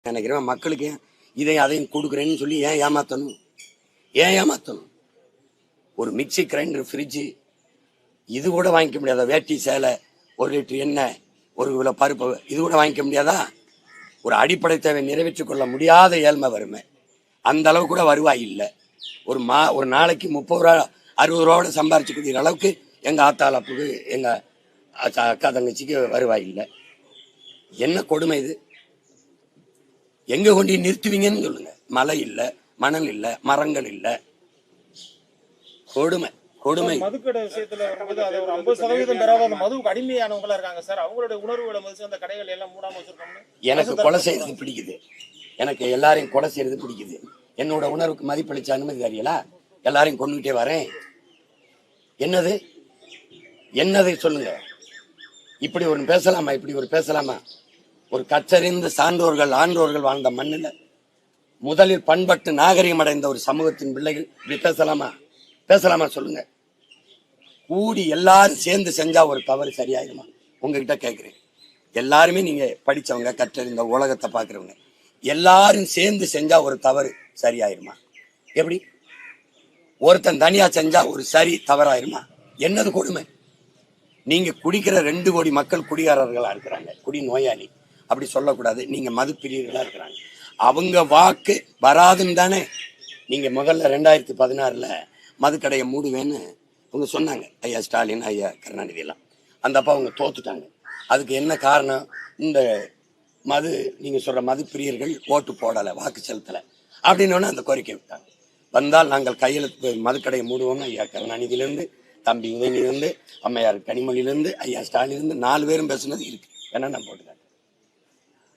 நினைக்கிறேன் மக்களுக்கு இதையும் அதையும் கொடுக்குறேன்னு சொல்லி ஏன் ஏமாத்தணும்? ஒரு மிக்சி, கிரைண்டர், ஃப்ரிட்ஜு இது கூட வாங்கிக்க முடியாதா? வேட்டி சேலை, 1 லிட்டர் எண்ணெய், 1 கிலோ பருப்பு இது கூட வாங்கிக்க முடியாதா? ஒரு அடிப்படை தேவை நிறைவேற்றிக் கொள்ள முடியாத ஏழ்மை வறுமை. அந்த அளவு கூட வருவாய் இல்லை. ஒரு நாளைக்கு 30 ரூபா 60 ரூபாவோட சம்பாரிச்சுக்கிற அளவுக்கு எங்க ஆத்தாளப்புக்கு எங்க அக்கா தங்கச்சிக்கு வருவாய் இல்லை. என்ன கொடுமை இது? எங்க கொண்டு நிறுத்துவீங்கன்னு சொல்லுங்க. மலை இல்ல, மணல் இல்ல, மரங்கள் இல்ல. கொடுமை கொடுமை. மதுக்கடை விஷயத்துல வரும்போது அது ஒரு 50% பெறாத அந்த மதுவுக்கு அடிமையானவங்களா இருக்காங்க சார். அவங்களுடைய உணர்வுகளை மதிச்சு அந்த கடைகள் எல்லாம் மூடாம வச்சிருக்காங்க. எனக்கு கொலை செய்யறது பிடிக்குது. எனக்கு எல்லாரையும் கொலை செய்யறது பிடிக்குது. என்னோட உணர்வுக்கு மதிப்பளிச்ச அனுமதி தெரியலா? எல்லாரையும் கொண்டுகிட்டே வரேன். என்னது சொல்லுங்க. இப்படி ஒரு பேசலாமா? ஒரு கற்றறிந்த சான்றோர்கள் ஆன்றோர்கள் வாழ்ந்த மண்ணில் முதலில் பண்பட்டு நாகரிகம் அடைந்த ஒரு சமூகத்தின் பிள்ளைகள் இப்படி பேசலாமா சொல்லுங்க. கூடி எல்லாரும் சேர்ந்து செஞ்சா ஒரு தவறு சரியாயிருமா? உங்ககிட்ட கேட்கிறேன். எல்லாருமே நீங்க படிச்சவங்க, கற்றறிந்த உலகத்தை பாக்குறவங்க, எல்லாரும் சேர்ந்து செஞ்சா ஒரு தவறு சரியாயிருமா? எப்படி? ஒருத்தன் தனியா செஞ்சா ஒரு சரி தவறாயிருமா? என்னது கொடுமை? நீங்க குடிக்கிற 2 கோடி மக்கள் குடிகாரர்களா இருக்கிறாங்க, குடி நோயாளி. அப்படி சொல்லக்கூடாது. நீங்க மது பிரியர்களா இருக்கிறாங்க. அவங்க வாக்கு வராதுன்னு தானே நீங்க முதல்ல 2016 மதுக்கடையை மூடுவேன்னு அவங்க சொன்னாங்க. ஐயா ஸ்டாலின், ஐயா கருணாநிதி எல்லாம். அந்த அப்பா அவங்க தோத்துட்டாங்க. அதுக்கு என்ன காரணம்? இந்த நீங்க சொல்ற மது பிரியர்கள் ஓட்டு போடலை, வாக்கு செலுத்தலை அப்படின்னு அந்த கோரிக்கை விட்டாங்க. வந்தால் நாங்கள் கையெழுத்து மதுக்கடையை மூடுவோம்னு ஐயா கருணாநிதியிலிருந்து, தம்பி உதயநிதியிலிருந்து, அம்மையார் கனிமொழியிலிருந்து, ஐயா ஸ்டாலினிலிருந்து 4 பேரும் பேசுனது இருக்கு. என்னென்ன போட்டுக்காங்க.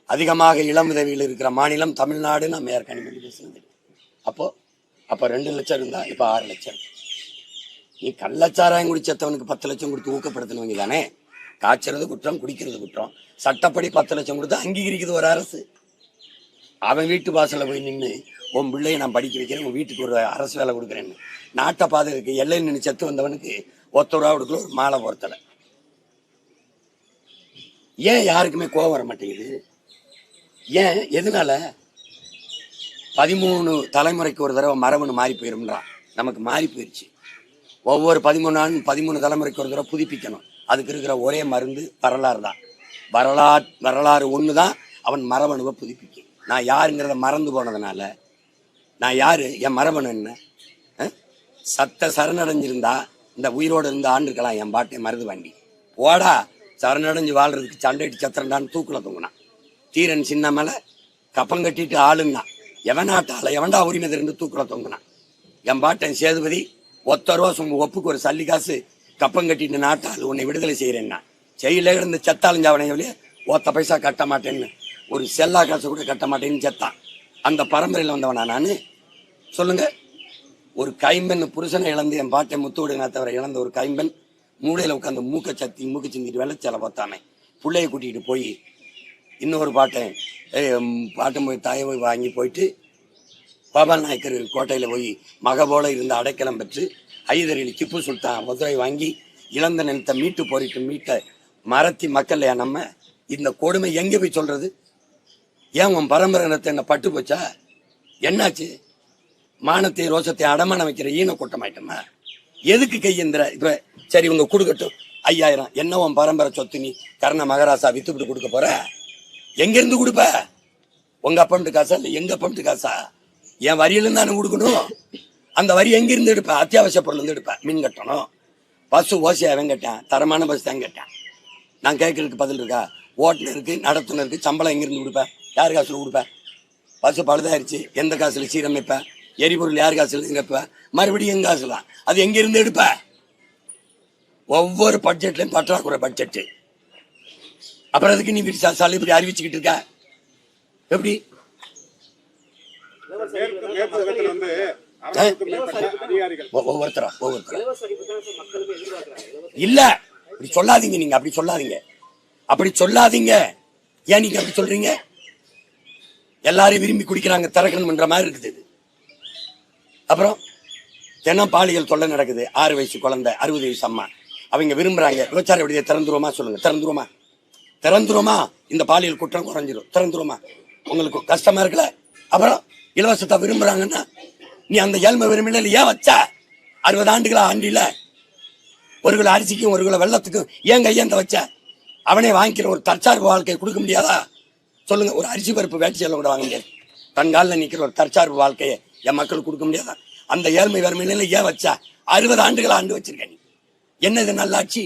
அதிகமாக இளம் உதவியில் இருக்கிற மாநிலம் தமிழ்நாடுன்னு அம்மையார் கனிமொழி பேசுனது. அப்போ 2 லட்சம் இருந்தா இப்ப 6 லட்சம். நீ கள்ளச்சாராயம் குடிச்சவனுக்கு 10 லட்சம் கொடுத்து ஊக்கப்படுத்தினவங்க தானே. காய்ச்சறது குற்றம், குடிக்கிறது குற்றம். சட்டப்படி 10 லட்சம் கொடுத்து அங்கீகரிக்குது ஒரு அரசு. அவன் வீட்டு வாசல போய் நின்று உன் பிள்ளையை நான் படிக்க வைக்கிறேன், உன் வீட்டுக்கு ஒரு அரசு வேலை கொடுக்குறேன்னு நாட்டை பாதுகாக்க எல்லையில் நின்று செத்து வந்தவனுக்கு 10 ரூபா கொடுக்கல, ஒரு மாலை பொறுத்தலை. ஏன் யாருக்குமே கோபம் வர மாட்டேங்குது? ஏன்? எதனால? 13 தலைமுறைக்கு ஒரு தடவை மரபணு மாறி போயிரும்ன்றான். நமக்கு மாறி போயிடுச்சு. ஒவ்வொரு 13 தலைமுறைக்கு ஒரு தடவை புதுப்பிக்கணும். அதுக்கு இருக்கிற ஒரே மருந்து வரலாறு தான். வரலாறு ஒண்ணுதான் அவன் மரபணுவை புதுப்பிக்கும். நான் யாருங்கிறத மறந்து போனதுனால நான் யாரு, என் மரபணு என்ன? சரணடைஞ்சிருந்தா இந்த உயிரோடு இருந்த ஆண்டுக்கலாம் என் பாட்டை மருது வாண்டி ஓடா. சரணடைஞ்சு வாழ்றதுக்கு சண்டைட்டு சத்திரண்டான்னு தூக்குல தூங்கினான். தீரன் சின்ன மேல கப்பம் கட்டிட்டு ஆளுன்னா எவனாட்டால எவன்டா உரிமை இருந்து தூக்குல தொங்கினான். என் பாட்டன் சேதுபதி 1 ரூபா ஒப்புக்கு ஒரு சல்லி காசு கப்பம் கட்டிட்டு நாட்டால் உன்னை விடுதலை செய்யறேன்னா செயல இருந்து செத்தாலஞ்சாவனையே 1 பைசா கட்ட மாட்டேன்னு, ஒரு செல்லா காசு கூட கட்ட மாட்டேன்னு செத்தான். அந்த பரம்பரையில் வந்தவனா நானு? சொல்லுங்க. ஒரு கைம்பெண் புருஷனை இழந்து, என் பாட்டை முத்துவிடுனா தவிர இழந்த ஒரு கைம்பெண் மூளையில உட்காந்து மூக்க சிந்திட்டு வெள்ளச்சலை பார்த்தானே பிள்ளைய கூட்டிகிட்டு போய் இன்னொரு பாட்டன் போய் தாயை போய் வாங்கி போயிட்டு பாபா நாயக்கர் கோட்டையில் போய் மக போல இருந்த அடைக்கலம் பெற்று ஐதரில் திப்பு சுல்தான் மதுரை வாங்கி இழந்த நிலத்தை மீட்டு போரிட்டு மீட்ட மரத்தி மக்கள் நம்ம இந்த கொடுமை எங்கே போய் சொல்றது? ஏன் உன் பரம்பரை நிலத்தை என்ன பட்டு போச்சா? என்னாச்சு? மானத்தை ரோசத்தை அடமான வைக்கிற ஈன கூட்டமாயிட்டோமா? எதுக்கு கையெந்திர? இப்ப சரி உங்க கொடுக்கட்டும் 5000. என்ன உன் பரம்பரை சொத்து? நீ கர்ண மகாராசா வித்துப்பிட்டு கொடுக்க போற? எங்கிருந்து கொடுப்ப? உங்க அப்பம்ட்டு காசா இல்லை எங்க அப்பம்ட்டு காசா? என் வரியிலிருந்து தானே கொடுக்கணும். அந்த வரி எங்கிருந்து எடுப்ப? அத்தியாவசிய பொருள் இருந்து எடுப்ப. மின் கட்டணும், பஸ் ஓசியா அவன் கேட்டான், தரமான பஸ் தான் கேட்டான். நான் கேட்கறதுக்கு பதில் இருக்கா? ஓட்டுநருக்கு, நடத்துனருக்கு சம்பளம் எங்கிருந்து கொடுப்பேன்? யார் காசுல கொடுப்பேன்? பஸ் பழுதாயிருச்சு, எந்த காசுல சீரமைப்ப? எரிபொருள் யார் காசுல இருப்ப? மறுபடியும் எங்க காசு தான். அது எங்க இருந்து எடுப்ப? ஒவ்வொரு பட்ஜெட்லயும் பற்றாக்குறை பட்ஜெட். அப்புறம் அதுக்கு நீ இப்படி அறிவிச்சுக்கிட்டு இருக்க? எப்படி? ஒவ்வொருத்தரா இல்ல அப்படி சொல்லாதீங்க. நீங்க அப்படி சொல்லாதீங்க. ஏன் நீங்க அப்படி சொல்றீங்க? எல்லாரும் விரும்பி குடிக்கிறாங்க, திறக்கணும்ன்ற மாதிரி இருக்குது. அப்புறம் தினம் பாலியல் தொல்லை நடக்குது. 6 வயசு குழந்தை, 60 வயசு அம்மா, அவங்க விரும்புறாங்க. விபச்சார விடுதியை திறந்துருவோமா? சொல்லுங்க. திறந்துருவோமா? இந்த பாலியல் குற்றம் குறைஞ்சிரும். திறந்துருவோமா? உங்களுக்கு கஷ்டமா இருக்கல. அப்புறம் இலவசத்தை விரும்புறாங்கன்னா நீ அந்த ஏழ்மை விரும்பில ஏன் வச்ச? 60 ஆண்டுகளா ஆண்டில 1 கிலோ அரிசிக்கும் 1 கிலோ வெள்ளத்துக்கும் ஏன் கையேந்த வச்ச? அவனே வாங்கிக்கிற ஒரு தற்சார்பு வாழ்க்கையை கொடுக்க முடியாதா? சொல்லுங்க. ஒரு அரிசி பருப்பு வேட்டி சேலை கூட வாங்க முடியாது. தன் காலில் நிற்கிற ஒரு தற்சார்பு வாழ்க்கையை என் மக்களுக்கு கொடுக்க முடியாதா? அந்த ஏழ்மை வறுமையில ஏன் வச்சா? 60 ஆண்டுகளா ஆண்டு வச்சிருக்க நீ. என்ன இது நல்லாச்சு?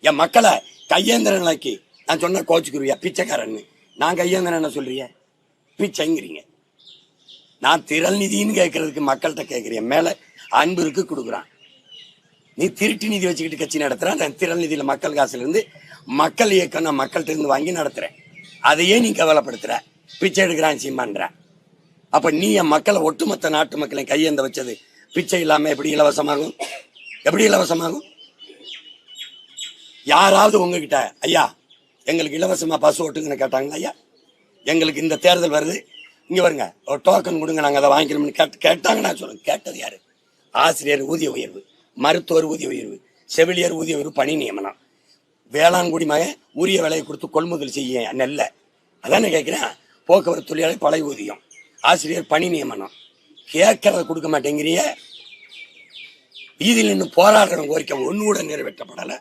என் மக்களை கையேந்திர நிலைக்கு நான் சொன்ன கோச்சுக்குருவியா பிச்சைக்காரன்னு. நான் கையேந்திர என்ன சொல்றீங்க? பிச்சைங்கிறீங்க. நான் திரள் நிதின்னு கேட்கறதுக்கு மக்கள்கிட்ட கேட்கிறேன். மேல அன்பு இருக்கு கொடுக்குறான். நீ திருட்டு நிதி வச்சுக்கிட்டு கட்சி நடத்துறான். நான் திரள் நிதியில மக்கள் காசுல இருந்து மக்கள் இயக்கம் நான் மக்கள்கிட்ட இருந்து வாங்கி நடத்துறேன். அதையே நீ கவலைப்படுத்துற. பிச்சை எடுக்கிறான் சீமான்ற. அப்ப நீ என் மக்களை ஒட்டுமொத்த நாட்டு மக்களை கையேந்த வச்சது பிச்சை இல்லாம எப்படி இலவசமாகும்? எப்படி இலவசமாகும்? யாராவது உங்ககிட்ட ஐயா எங்களுக்கு இலவசமா பஸ் ஓட்டுங்கன்னு கேட்டாங்களா? ஐயா எங்களுக்கு இந்த தேர்தல் வருது, இங்க வருங்க ஒரு டோக்கன் கொடுங்க, நாங்க அதை வாங்கிக்கிறோம்னு கேட்டாங்க. நான் சொல்லுங்க, கேட்டது யாரு? ஆசிரியர் ஊதிய உயர்வு, மருத்துவர் ஊதிய உயர்வு, செவிலியர் ஊதிய உயர்வு, பணி நியமனம், வேளாண்குடி மகன் உரிய விலையை கொடுத்து கொள்முதல் செய்ய நெல்ல, அதானே கேட்கிறேன். போக்குவரத்து தொழிலாளர் பழைய ஊதியம், ஆசிரியர் பணி நியமனம். கேட்கறத கொடுக்க மாட்டேங்கிறிய. வீதியில் இன்னும் போராடுற கோரிக்கை ஒன்று கூட நிறைவேற்றப்படலை.